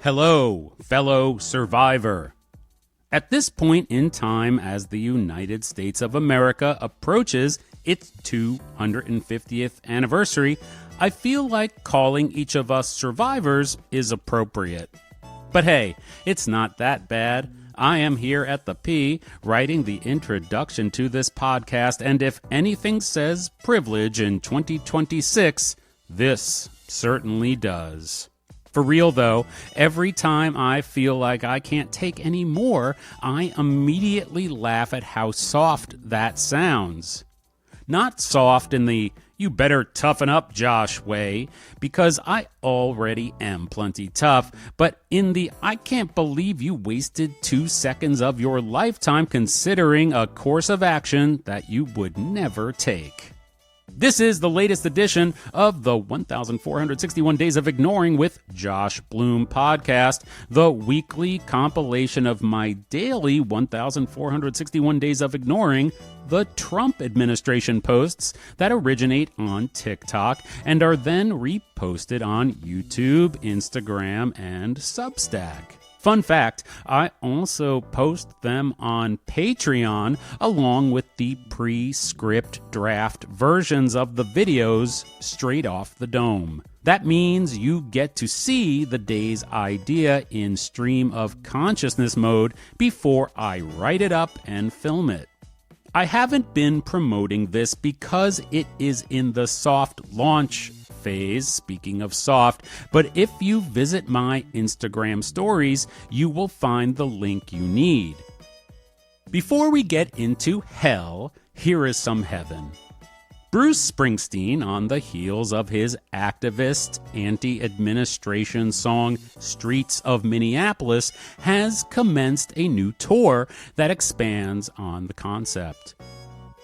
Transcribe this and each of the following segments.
Hello, fellow survivor. At this point in time, as the United States of America approaches its 250th anniversary, I feel like calling each of us survivors is appropriate. But hey, it's not that bad. I am here at the P, writing the introduction to this podcast, and if anything says privilege in 2026, this certainly does. For real though, every time I feel like I can't take any more, I immediately laugh at how soft that sounds. Not soft in the "you better toughen up, Josh" way, because I already am plenty tough, but in the "I can't believe you wasted 2 seconds of your lifetime considering a course of action that you would never take. This is the latest edition of the 1461 Days of Ignoring with Josh Bloom podcast, the weekly compilation of my daily 1461 Days of Ignoring the Trump administration posts that originate on TikTok and are then reposted on YouTube, Instagram, and Substack. Fun fact, I also post them on Patreon along with the pre-script draft versions of the videos straight off the dome. That means you get to see the day's idea in stream of consciousness mode before I write it up and film it. I haven't been promoting this because it is in the soft launch phase, speaking of soft, but if you visit my Instagram stories, you will find the link you need. Before we get into hell, here is some heaven. Bruce Springsteen, on the heels of his activist, anti-administration song Streets of Minneapolis, has commenced a new tour that expands on the concept.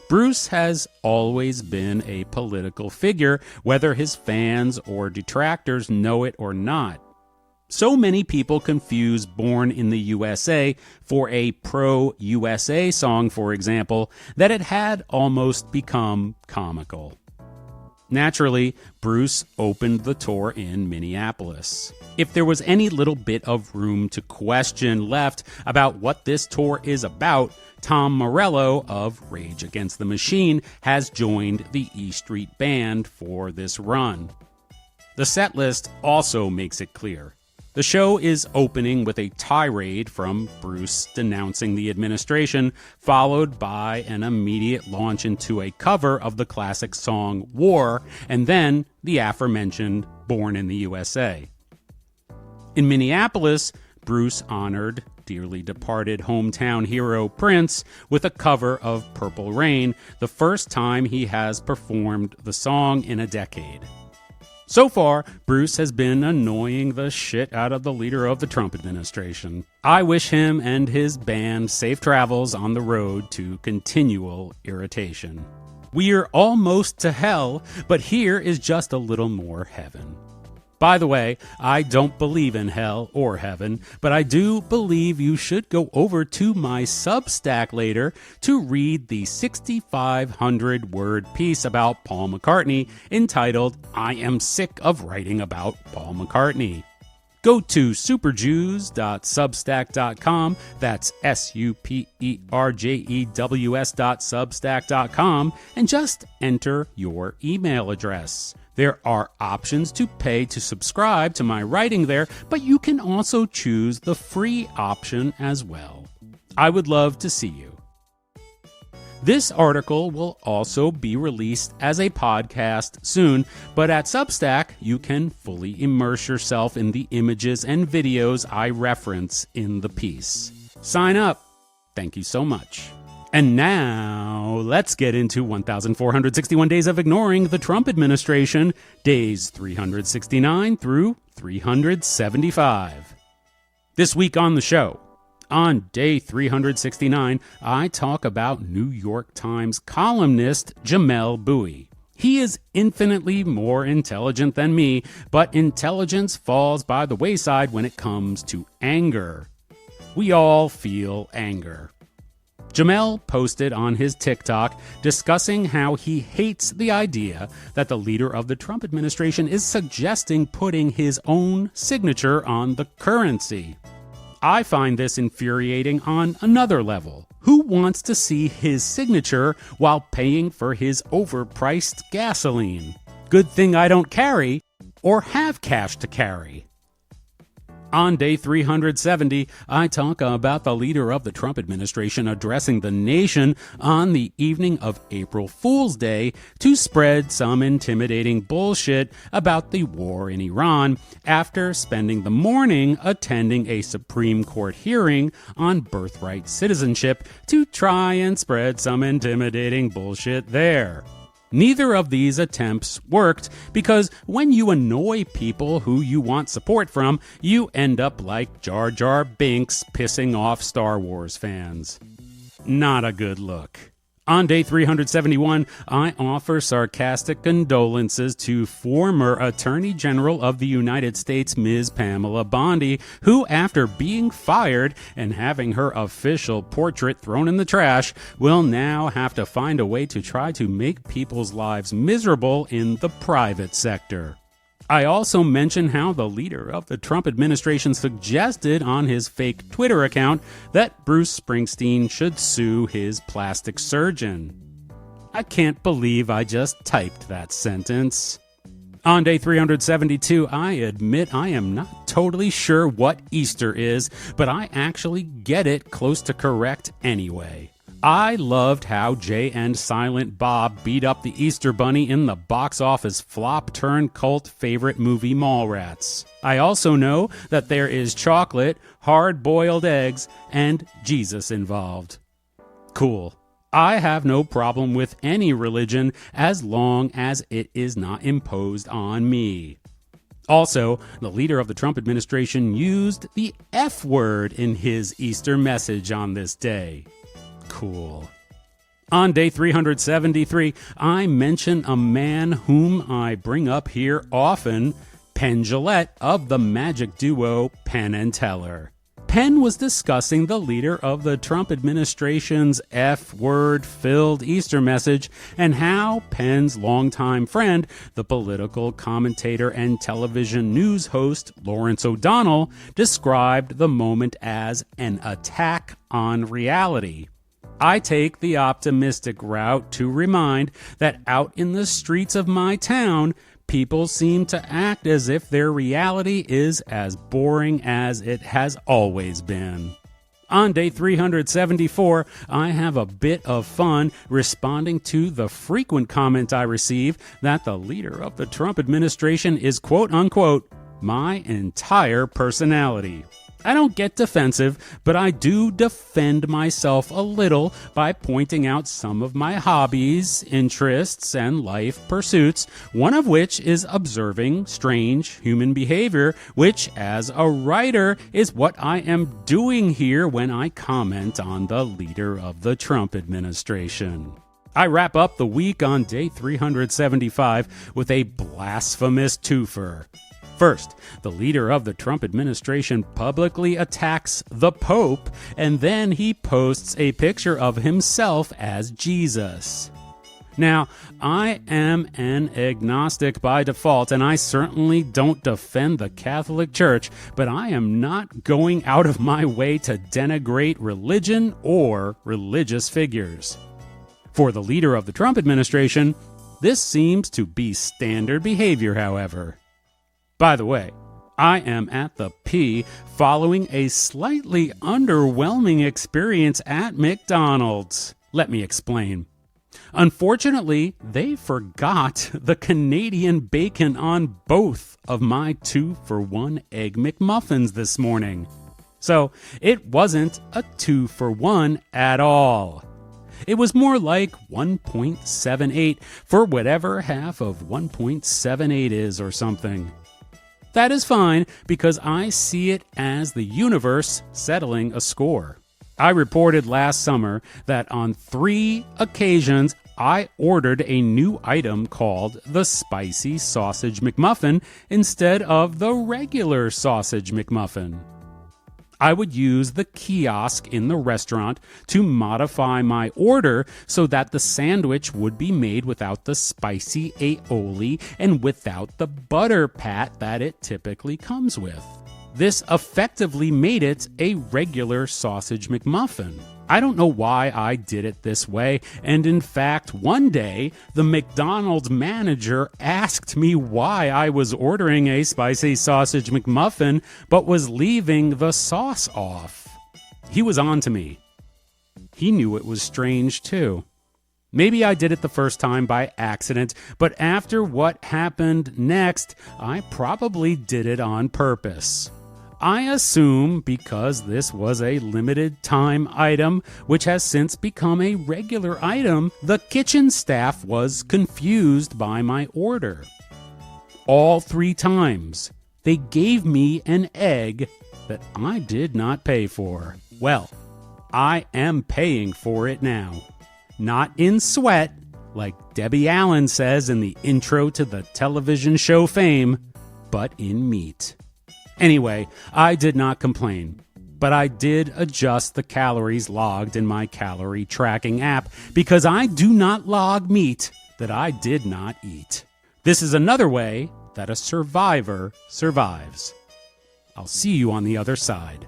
Bruce has always been a political figure, whether his fans or detractors know it or not. So many people confuse Born in the USA for a pro-USA song, for example, that it had almost become comical. Naturally, Bruce opened the tour in Minneapolis. If there was any little bit of room to question left about what this tour is about, Tom Morello of Rage Against the Machine has joined the E Street Band for this run. The setlist also makes it clear. The show is opening with a tirade from Bruce denouncing the administration, followed by an immediate launch into a cover of the classic song War, and then the aforementioned Born in the USA. In Minneapolis, Bruce honored dearly departed hometown hero Prince with a cover of Purple Rain, the first time he has performed the song in a decade. So far, Bruce has been annoying the shit out of the leader of the Trump administration. I wish him and his band safe travels on the road to continual irritation. We're almost to hell, but here is just a little more heaven. By the way, I don't believe in hell or heaven, but I do believe you should go over to my Substack later to read the 6,500-word piece about Paul McCartney entitled "I Am Sick of Writing About Paul McCartney." Go to superjews.substack.com, that's superjews.substack.com, and just enter your email address. There are options to pay to subscribe to my writing there, but you can also choose the free option as well. I would love to see you. This article will also be released as a podcast soon, but at Substack, you can fully immerse yourself in the images and videos I reference in the piece. Sign up. Thank you so much. And now, let's get into 1,461 Days of Ignoring the Trump Administration, days 369 through 375. This week on the show, on day 369, I talk about New York Times columnist Jamel Bouie. He is infinitely more intelligent than me, but intelligence falls by the wayside when it comes to anger. We all feel anger. Jamel posted on his TikTok discussing how he hates the idea that the leader of the Trump administration is suggesting putting his own signature on the currency. I find this infuriating on another level. Who wants to see his signature while paying for his overpriced gasoline? Good thing I don't carry or have cash to carry. On day 370, I talk about the leader of the Trump administration addressing the nation on the evening of April Fool's Day to spread some intimidating bullshit about the war in Iran after spending the morning attending a Supreme Court hearing on birthright citizenship to try and spread some intimidating bullshit there. Neither of these attempts worked because when you annoy people who you want support from, you end up like Jar Jar Binks pissing off Star Wars fans. Not a good look. On day 371, I offer sarcastic condolences to former Attorney General of the United States, Ms. Pamela Bondi, who, after being fired and having her official portrait thrown in the trash, will now have to find a way to try to make people's lives miserable in the private sector. I also mention how the leader of the Trump administration suggested on his fake Twitter account that Bruce Springsteen should sue his plastic surgeon. I can't believe I just typed that sentence. On day 372, I admit I am not totally sure what Easter is, but I actually get it close to correct anyway. I loved how Jay and Silent Bob beat up the Easter Bunny in the box office flop-turned-cult favorite movie Mallrats. I also know that there is chocolate, hard-boiled eggs, and Jesus involved. Cool. I have no problem with any religion as long as it is not imposed on me. Also, the leader of the Trump administration used the F word in his Easter message on this day. Cool. On day 373, I mention a man whom I bring up here often, Penn Jillette of the magic duo Penn and Teller. Penn was discussing the leader of the Trump administration's F-word-filled Easter message and how Penn's longtime friend, the political commentator and television news host Lawrence O'Donnell, described the moment as an attack on reality. I take the optimistic route to remind that out in the streets of my town, people seem to act as if their reality is as boring as it has always been. On day 374, I have a bit of fun responding to the frequent comment I receive that the leader of the Trump administration is quote-unquote my entire personality. I don't get defensive, but I do defend myself a little by pointing out some of my hobbies, interests, and life pursuits, one of which is observing strange human behavior, which, as a writer, is what I am doing here when I comment on the leader of the Trump administration. I wrap up the week on day 375 with a blasphemous twofer. First, the leader of the Trump administration publicly attacks the Pope, and then he posts a picture of himself as Jesus. Now, I am an agnostic by default, and I certainly don't defend the Catholic Church, but I am not going out of my way to denigrate religion or religious figures. For the leader of the Trump administration, this seems to be standard behavior, however. By the way, I am at the P following a slightly underwhelming experience at McDonald's. Let me explain. Unfortunately, they forgot the Canadian bacon on both of my 2-for-1 Egg McMuffins this morning. So it wasn't a 2-for-1 at all. It was more like 1.78 for whatever half of 1.78 is or something. That is fine because I see it as the universe settling a score. I reported last summer that on 3 occasions I ordered a new item called the Spicy Sausage McMuffin instead of the regular Sausage McMuffin. I would use the kiosk in the restaurant to modify my order so that the sandwich would be made without the spicy aioli and without the butter pat that it typically comes with. This effectively made it a regular sausage McMuffin. I don't know why I did it this way, and in fact, one day, the McDonald's manager asked me why I was ordering a spicy sausage McMuffin but was leaving the sauce off. He was on to me. He knew it was strange too. Maybe I did it the first time by accident, but after what happened next, I probably did it on purpose. I assume because this was a limited time item, which has since become a regular item, the kitchen staff was confused by my order. All 3 times, they gave me an egg that I did not pay for. Well, I am paying for it now. Not in sweat, like Debbie Allen says in the intro to the television show Fame, but in meat. Anyway, I did not complain, but I did adjust the calories logged in my calorie tracking app because I do not log meat that I did not eat. This is another way that a survivor survives. I'll see you on the other side.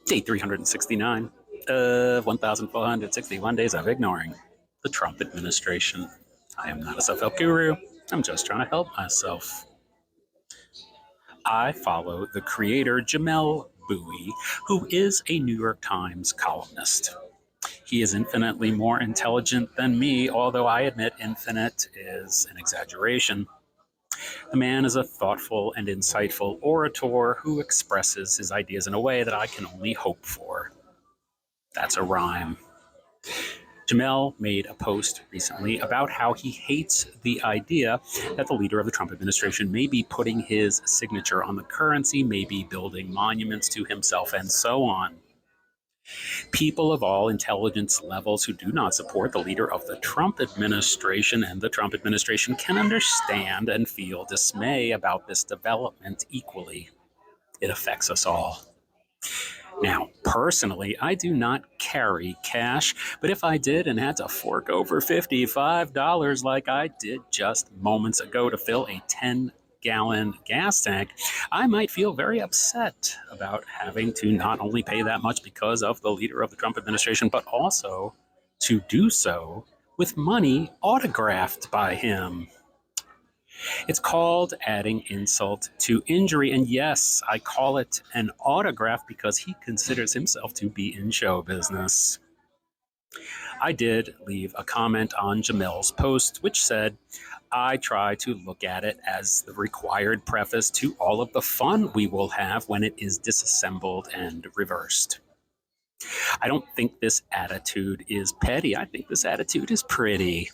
Day 369 of 1,461 days of ignoring the Trump administration. I am not a self-help guru. I'm just trying to help myself. I follow the creator Jamel Bowie, who is a New York Times columnist. He is infinitely more intelligent than me, although I admit infinite is an exaggeration. The man is a thoughtful and insightful orator who expresses his ideas in a way that I can only hope for. That's a rhyme. Jamel made a post recently about how he hates the idea that the leader of the Trump administration may be putting his signature on the currency, may be building monuments to himself, and so on. People of all intelligence levels who do not support the leader of the Trump administration and the Trump administration can understand and feel dismay about this development equally. It affects us all. Now, personally, I do not carry cash, but if I did and had to fork over $55 like I did just moments ago to fill a 10-gallon gas tank, I might feel very upset about having to not only pay that much because of the leader of the Trump administration, but also to do so with money autographed by him. It's called adding insult to injury, and yes, I call it an autograph because he considers himself to be in show business. I did leave a comment on Jamel's post, which said, I try to look at it as the required preface to all of the fun we will have when it is disassembled and reversed. I don't think this attitude is petty. I think this attitude is pretty.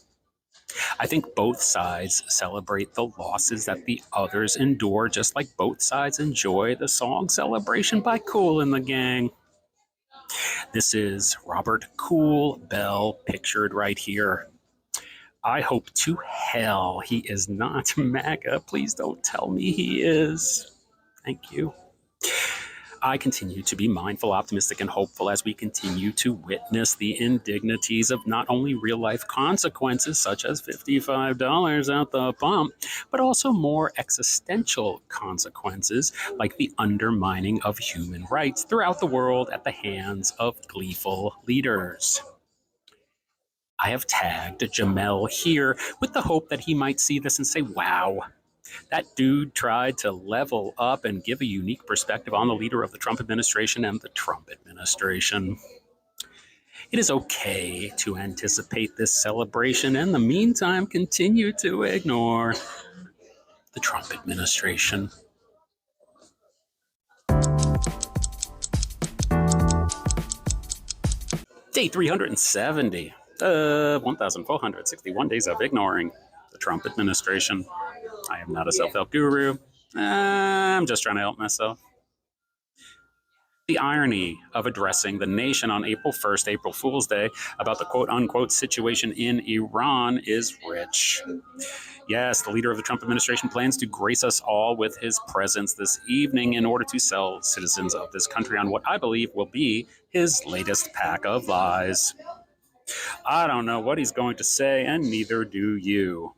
I think both sides celebrate the losses that the others endure, just like both sides enjoy the song Celebration by Kool and the Gang. This is Robert Kool Bell, pictured right here. I hope to hell he is not MAGA. Please don't tell me he is. Thank you. I continue to be mindful, optimistic, and hopeful as we continue to witness the indignities of not only real-life consequences, such as $55 at the pump, but also more existential consequences, like the undermining of human rights throughout the world at the hands of gleeful leaders. I have tagged Jamel here with the hope that he might see this and say, wow, that dude tried to level up and give a unique perspective on the leader of the Trump administration and the Trump administration. It is okay to anticipate this celebration and in the meantime continue to ignore the Trump administration. Day 370 of 1,461 days of ignoring the Trump administration. I am not a self-help guru. I'm just trying to help myself. The irony of addressing the nation on April 1st, April Fool's Day, about the quote unquote situation in Iran is rich. Yes, the leader of the Trump administration plans to grace us all with his presence this evening in order to sell citizens of this country on what I believe will be his latest pack of lies. I don't know what he's going to say, and neither do you.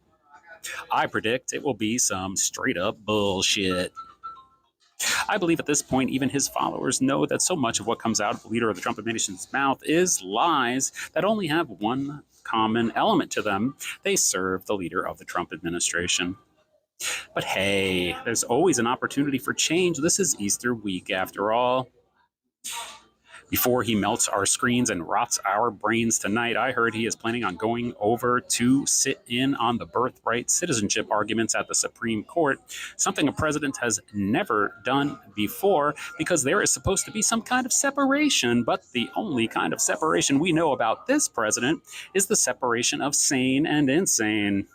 I predict it will be some straight up bullshit. I believe at this point, even his followers know that so much of what comes out of the leader of the Trump administration's mouth is lies that only have one common element to them. They serve the leader of the Trump administration. But hey, there's always an opportunity for change. This is Easter week, after all. Before he melts our screens and rots our brains tonight, I heard he is planning on going over to sit in on the birthright citizenship arguments at the Supreme Court, something a president has never done before because there is supposed to be some kind of separation. But the only kind of separation we know about this president is the separation of sane and insane.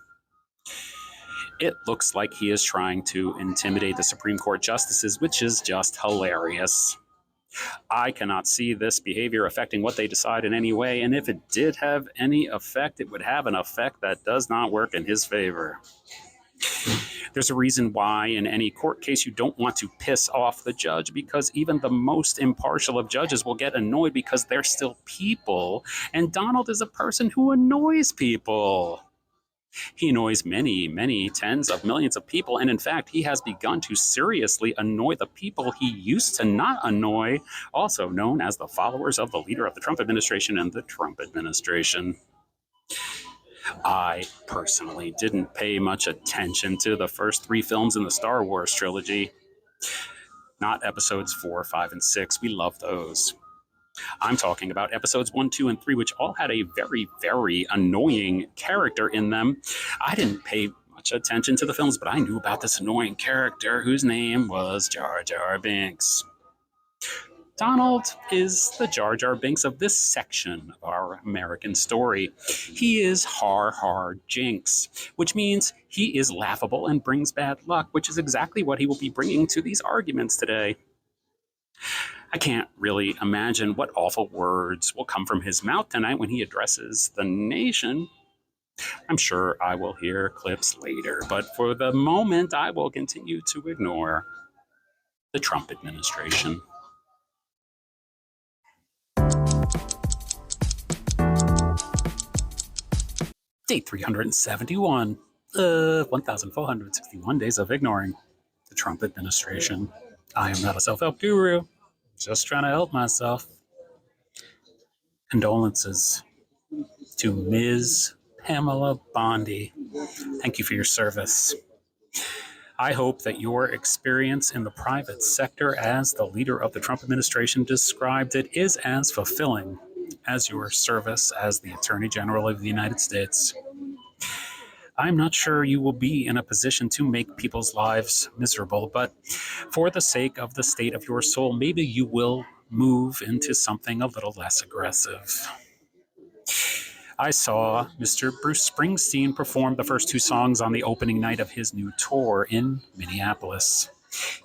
It looks like he is trying to intimidate the Supreme Court justices, which is just hilarious. I cannot see this behavior affecting what they decide in any way, and if it did have any effect, it would have an effect that does not work in his favor. There's a reason why in any court case you don't want to piss off the judge, because even the most impartial of judges will get annoyed because they're still people, and Donald is a person who annoys people. He annoys many, many tens of millions of people, and in fact, he has begun to seriously annoy the people he used to not annoy, also known as the followers of the leader of the Trump administration and the Trump administration. I personally didn't pay much attention to the first 3 films in the Star Wars trilogy. Not episodes 4, 5, and 6. We love those. I'm talking about episodes 1, 2, and 3, which all had a very, very annoying character in them. I didn't pay much attention to the films, but I knew about this annoying character whose name was Jar Jar Binks. Donald is the Jar Jar Binks of this section of our American story. He is Har Har Jinx, which means he is laughable and brings bad luck, which is exactly what he will be bringing to these arguments today. I can't really imagine what awful words will come from his mouth tonight when he addresses the nation. I'm sure I will hear clips later, but for the moment, I will continue to ignore the Trump administration. Day 371 of 1,461 days of ignoring the Trump administration. I am not a self-help guru. Just trying to help myself. Condolences to Ms. Pamela Bondi. Thank you for your service. I hope that your experience in the private sector as the leader of the Trump administration described it is as fulfilling as your service as the Attorney General of the United States. I'm not sure you will be in a position to make people's lives miserable, but for the sake of the state of your soul, maybe you will move into something a little less aggressive. I saw Mr. Bruce Springsteen perform the first 2 songs on the opening night of his new tour in Minneapolis.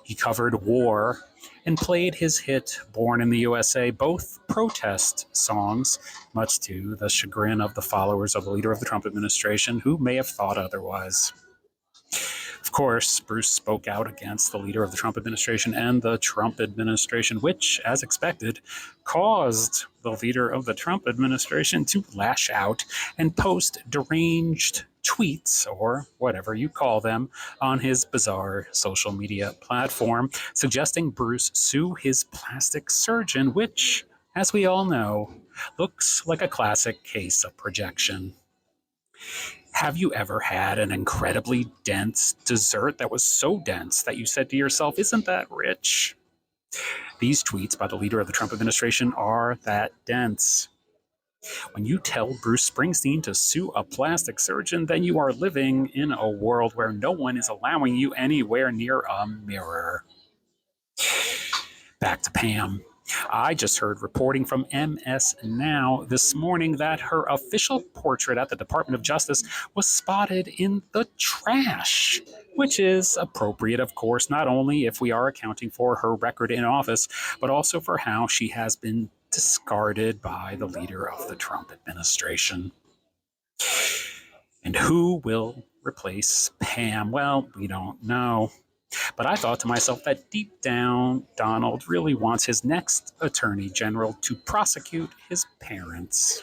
He covered War and played his hit Born in the USA, both protest songs, much to the chagrin of the followers of the leader of the Trump administration who may have thought otherwise. Of course, Bruce spoke out against the leader of the Trump administration and the Trump administration, which, as expected, caused the leader of the Trump administration to lash out and post deranged tweets, or whatever you call them, on his bizarre social media platform, suggesting Bruce sue his plastic surgeon, which, as we all know, looks like a classic case of projection. Have you ever had an incredibly dense dessert that was so dense that you said to yourself, isn't that rich? These tweets by the leader of the Trump administration are that dense. When you tell Bruce Springsteen to sue a plastic surgeon, then you are living in a world where no one is allowing you anywhere near a mirror. Back to Pam. I just heard reporting from MS Now this morning that her official portrait at the Department of Justice was spotted in the trash, which is appropriate, of course, not only if we are accounting for her record in office, but also for how she has been discarded by the leader of the Trump administration. And who will replace Pam? Well, we don't know. But I thought to myself that deep down, Donald really wants his next attorney general to prosecute his parents.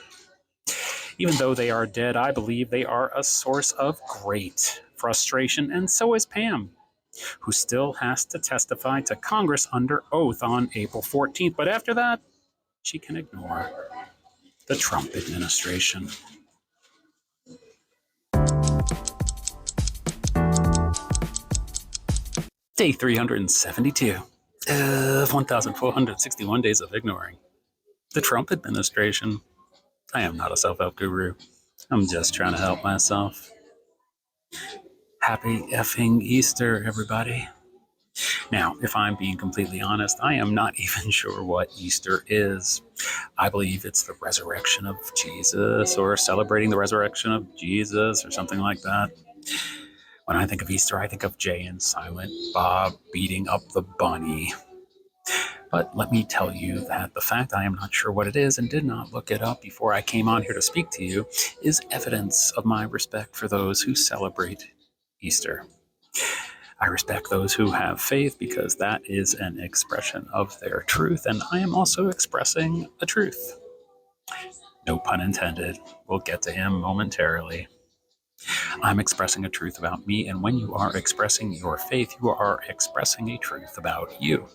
Even though they are dead, I believe they are a source of great frustration, and so is Pam, who still has to testify to Congress under oath on April 14th. But after that, she can ignore the Trump administration. Day 372 of 1,461 days of ignoring the Trump administration. I am not a self-help guru. I'm just trying to help myself. Happy effing Easter, everybody. Now, if I'm being completely honest, I am not even sure what Easter is. I believe it's the resurrection of Jesus, or celebrating the resurrection of Jesus, or something like that. When I think of Easter, I think of Jay and Silent Bob beating up the bunny. But let me tell you that the fact I am not sure what it is and did not look it up before I came on here to speak to you is evidence of my respect for those who celebrate Easter. I respect those who have faith because that is an expression of their truth, and I am also expressing a truth. No pun intended. We'll get to him momentarily. I'm expressing a truth about me, and when you are expressing your faith, you are expressing a truth about you.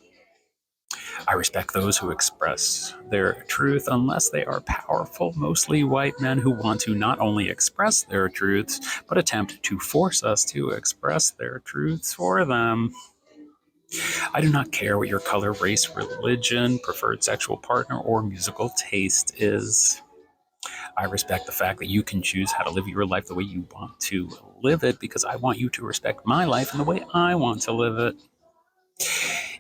I respect those who express their truth unless they are powerful, mostly white men who want to not only express their truths, but attempt to force us to express their truths for them. I do not care what your color, race, religion, preferred sexual partner, or musical taste is. I respect the fact that you can choose how to live your life the way you want to live it, because I want you to respect my life and the way I want to live it.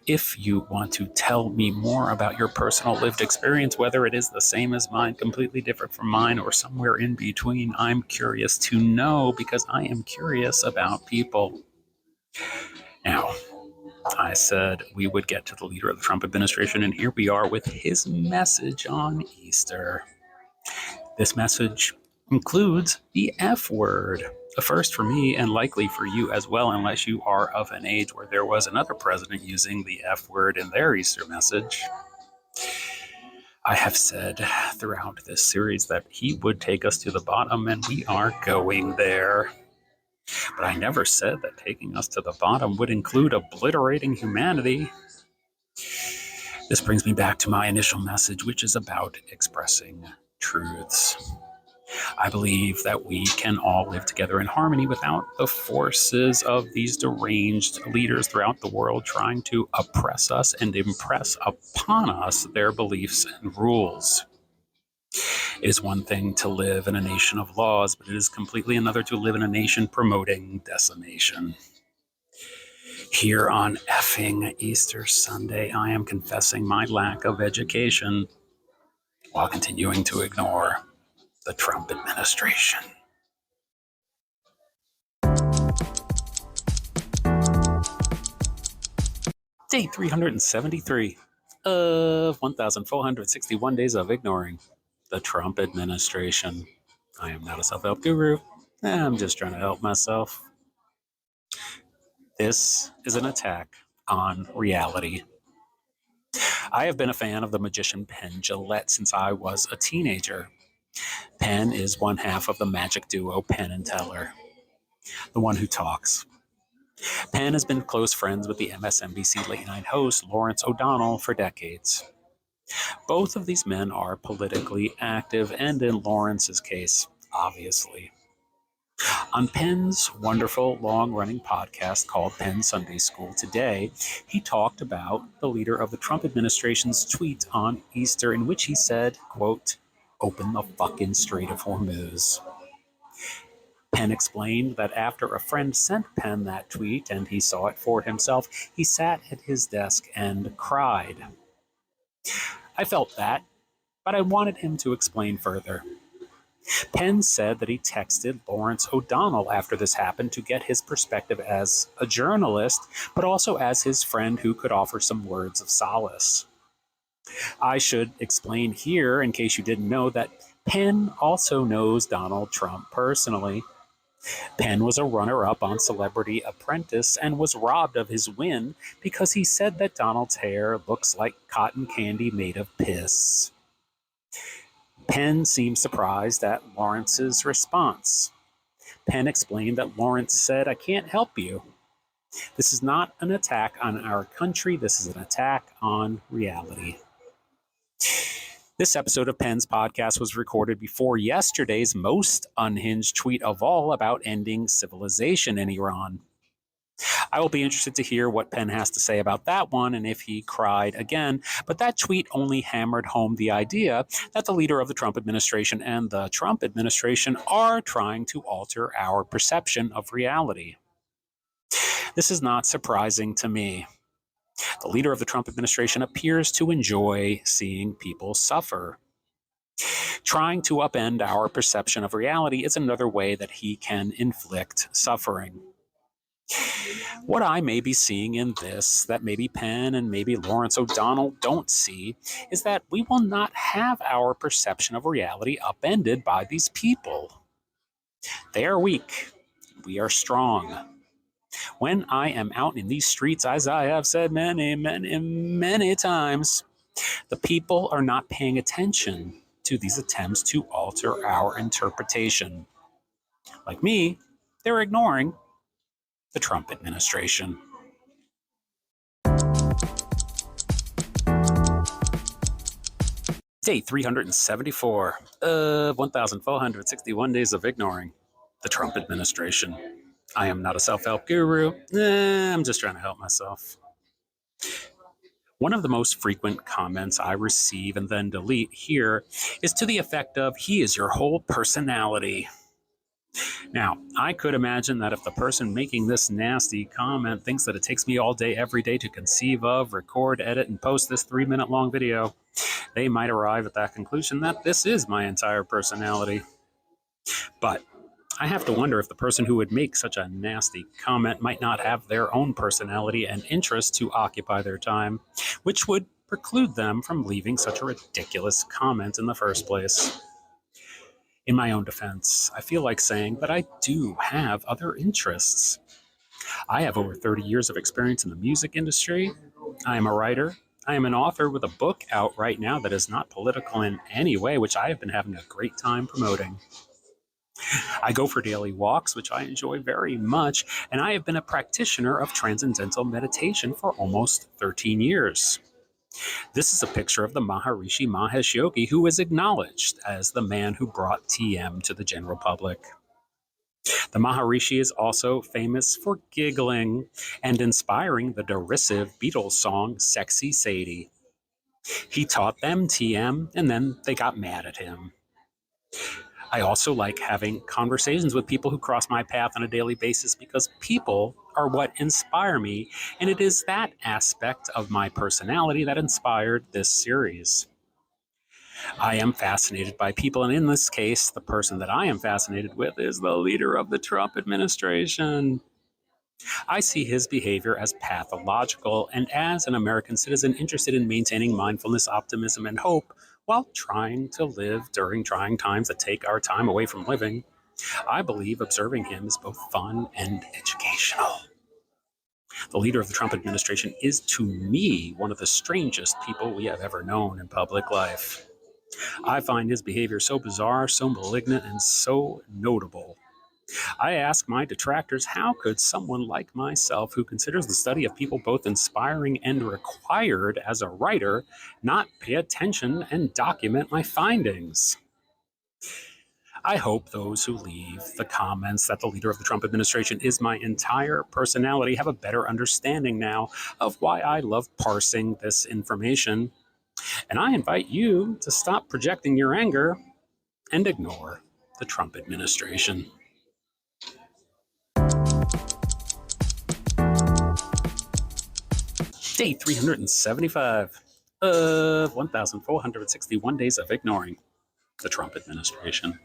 If you want to tell me more about your personal lived experience, whether it is the same as mine, completely different from mine, or somewhere in between, I'm curious to know, because I am curious about people. Now, I said we would get to the leader of the Trump administration, and here we are with his message on Easter. This message includes the F word, a first for me and likely for you as well, unless you are of an age where there was another president using the F word in their Easter message. I have said throughout this series that he would take us to the bottom, and we are going there. But I never said that taking us to the bottom would include obliterating humanity. This brings me back to my initial message, which is about expressing truths. I believe that we can all live together in harmony without the forces of these deranged leaders throughout the world trying to oppress us and impress upon us their beliefs and rules. It is one thing to live in a nation of laws, but it is completely another to live in a nation promoting decimation. Here on effing Easter Sunday, I am confessing my lack of education while continuing to ignore the Trump administration. Day 373 of 1,461 days of ignoring the Trump administration. I am not a self-help guru. I'm just trying to help myself. This is an attack on reality. I have been a fan of the magician Penn Jillette since I was a teenager. Penn is one half of the magic duo Penn and Teller, the one who talks. Penn has been close friends with the MSNBC late-night host Lawrence O'Donnell for decades. Both of these men are politically active, and in Lawrence's case, obviously. On Penn's wonderful long-running podcast called Penn Sunday School Today, he talked about the leader of the Trump administration's tweet on Easter, in which he said, quote, "Open the fucking Strait of Hormuz." Penn explained that after a friend sent Penn that tweet and he saw it for himself, he sat at his desk and cried. I felt that, but I wanted him to explain further. Penn said that he texted Lawrence O'Donnell after this happened to get his perspective as a journalist, but also as his friend who could offer some words of solace. I should explain here, in case you didn't know, that Penn also knows Donald Trump personally. Penn was a runner-up on Celebrity Apprentice and was robbed of his win because he said that Donald's hair looks like cotton candy made of piss. Penn seemed surprised at Lawrence's response. Penn explained that Lawrence said, "I can't help you. This is not an attack on our country. This is an attack on reality." This episode of Penn's podcast was recorded before yesterday's most unhinged tweet of all about ending civilization in Iran. I will be interested to hear what Penn has to say about that one and if he cried again, but that tweet only hammered home the idea that the leader of the Trump administration and the Trump administration are trying to alter our perception of reality. This is not surprising to me. The leader of the Trump administration appears to enjoy seeing people suffer. Trying to upend our perception of reality is another way that he can inflict suffering. What I may be seeing in this, that maybe Penn and maybe Lawrence O'Donnell don't see, is that we will not have our perception of reality upended by these people. They are weak. We are strong. When I am out in these streets, as I have said many times, the people are not paying attention to these attempts to alter our interpretation. Like me, they're ignoring the Trump administration. Day 374 of 1,461 days of ignoring the Trump administration. I am not a self-help guru. I'm just trying to help myself. One of the most frequent comments I receive and then delete here is to the effect of, "He is your whole personality." Now, I could imagine that if the person making this nasty comment thinks that it takes me all day, every day to conceive of, record, edit, and post this 3-minute long video, they might arrive at that conclusion that this is my entire personality. But I have to wonder if the person who would make such a nasty comment might not have their own personality and interests to occupy their time, which would preclude them from leaving such a ridiculous comment in the first place. In my own defense, I feel like saying that I do have other interests. I have over 30 years of experience in the music industry. I am a writer. I am an author with a book out right now that is not political in any way, which I have been having a great time promoting. I go for daily walks, which I enjoy very much, and I have been a practitioner of transcendental meditation for almost 13 years. This is a picture of the Maharishi Mahesh Yogi, who is acknowledged as the man who brought TM to the general public. The Maharishi is also famous for giggling and inspiring the derisive Beatles song Sexy Sadie. He taught them TM, and then they got mad at him. I also like having conversations with people who cross my path on a daily basis because people are what inspire me, and it is that aspect of my personality that inspired this series. I am fascinated by people, and in this case, the person that I am fascinated with is the leader of the Trump administration. I see his behavior as pathological, and as an American citizen interested in maintaining mindfulness, optimism, and hope while trying to live during trying times that take our time away from living, I believe observing him is both fun and educational. The leader of the Trump administration is, to me, one of the strangest people we have ever known in public life. I find his behavior so bizarre, so malignant, and so notable. I ask my detractors, how could someone like myself, who considers the study of people both inspiring and required as a writer, not pay attention and document my findings? I hope those who leave the comments that the leader of the Trump administration is my entire personality have a better understanding now of why I love parsing this information. And I invite you to stop projecting your anger and ignore the Trump administration. Day 375 of 1,461 Days of Ignoring the Trump Administration.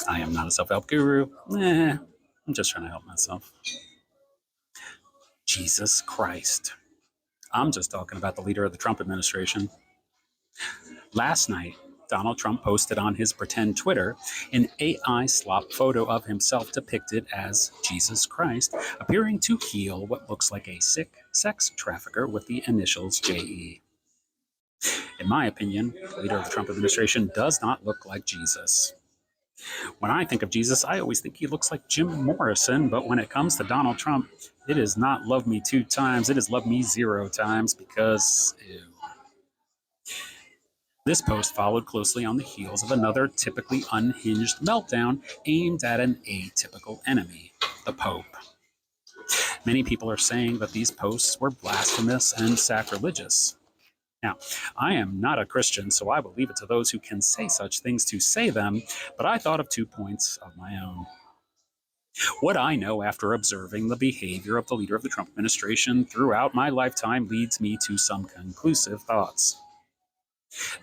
I am not a self-help guru. I'm just trying to help myself. Jesus Christ. I'm just talking about the leader of the Trump administration. Last night, Donald Trump posted on his pretend Twitter an AI slop photo of himself depicted as Jesus Christ, appearing to heal what looks like a sick sex trafficker with the initials JE. In my opinion, the leader of the Trump administration does not look like Jesus. When I think of Jesus, I always think he looks like Jim Morrison, but when it comes to Donald Trump, it is not love me 2 times, it is love me 0 times because, ew. This post followed closely on the heels of another typically unhinged meltdown aimed at an atypical enemy, the Pope. Many people are saying that these posts were blasphemous and sacrilegious. Now, I am not a Christian, so I will leave it to those who can say such things to say them, but I thought of 2 points of my own. What I know after observing the behavior of the leader of the Trump administration throughout my lifetime leads me to some conclusive thoughts.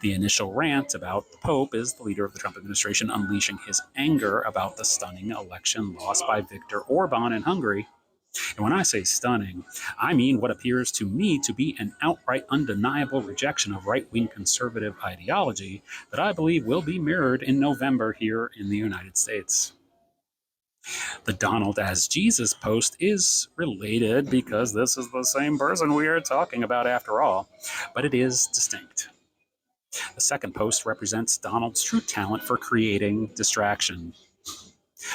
The initial rant about the Pope is the leader of the Trump administration unleashing his anger about the stunning election loss by Viktor Orban in Hungary. And when I say stunning, I mean what appears to me to be an outright undeniable rejection of right-wing conservative ideology that I believe will be mirrored in November here in the United States. The Donald as Jesus post is related because this is the same person we are talking about after all, but it is distinct. The second post represents Donald's true talent for creating distraction.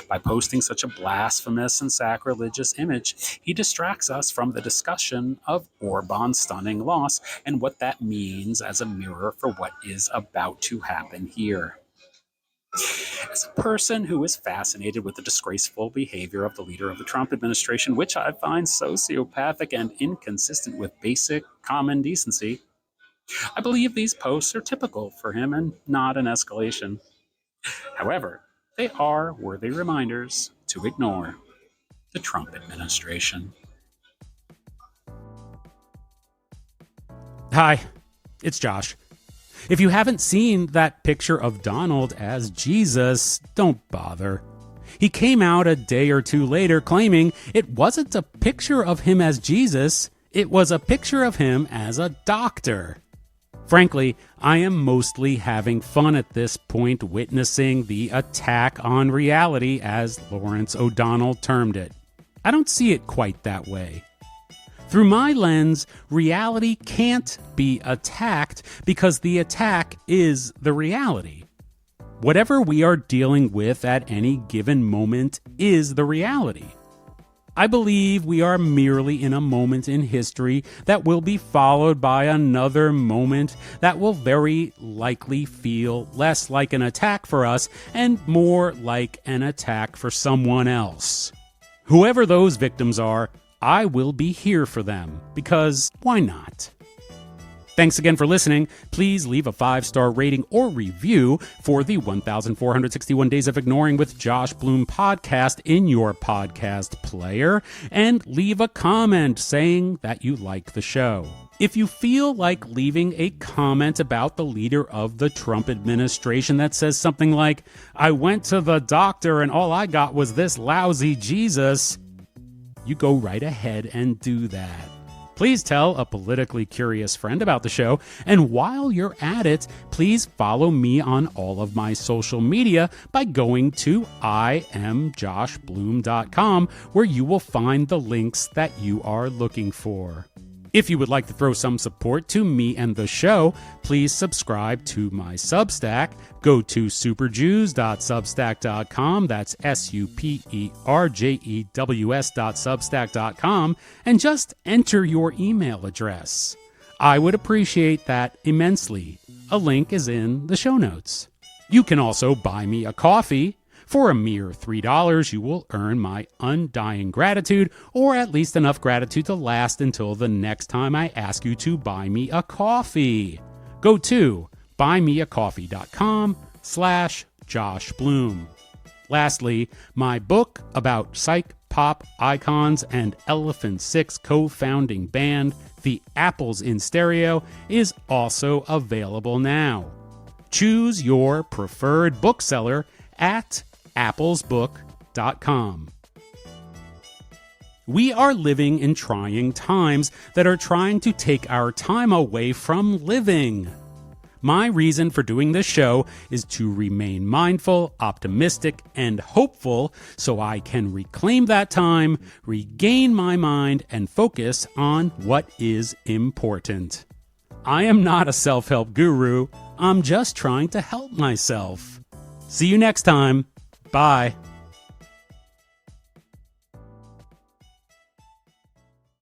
By posting such a blasphemous and sacrilegious image, he distracts us from the discussion of Orban's stunning loss and what that means as a mirror for what is about to happen here. As a person who is fascinated with the disgraceful behavior of the leader of the Trump administration, which I find sociopathic and inconsistent with basic common decency, I believe these posts are typical for him and not an escalation. However, they are worthy reminders to ignore the Trump administration. Hi, it's Josh. If you haven't seen that picture of Donald as Jesus, don't bother. He came out a day or two later claiming it wasn't a picture of him as Jesus, it was a picture of him as a doctor. Frankly, I am mostly having fun at this point witnessing the attack on reality, as Lawrence O'Donnell termed it. I don't see it quite that way. Through my lens, reality can't be attacked because the attack is the reality. Whatever we are dealing with at any given moment is the reality. I believe we are merely in a moment in history that will be followed by another moment that will very likely feel less like an attack for us and more like an attack for someone else. Whoever those victims are, I will be here for them, because why not? Thanks again for listening. Please leave a 5-star rating or review for the 1,461 Days of Ignoring with Josh Bloom podcast in your podcast player, and leave a comment saying that you like the show. If you feel like leaving a comment about the leader of the Trump administration that says something like, "I went to the doctor and all I got was this lousy Jesus," you go right ahead and do that. Please tell a politically curious friend about the show, and while you're at it, please follow me on all of my social media by going to IamJoshBloom.com, where you will find the links that you are looking for. If you would like to throw some support to me and the show, please subscribe to my Substack. Go to superjews.substack.com, that's superjews.substack.com, and just enter your email address. I would appreciate that immensely. A link is in the show notes. You can also buy me a coffee. For a mere $3, you will earn my undying gratitude, or at least enough gratitude to last until the next time I ask you to buy me a coffee. Go to buymeacoffee.com/Josh Bloom. Lastly, my book about psych-pop icons and Elephant Six co-founding band The Apples in Stereo is also available now. Choose your preferred bookseller at applesbook.com. We are living in trying times that are trying to take our time away from living. My reason for doing this show is to remain mindful, optimistic, and hopeful so I can reclaim that time, regain my mind, and focus on what is important. I am not a self-help guru. I'm just trying to help myself. See you next time. Bye.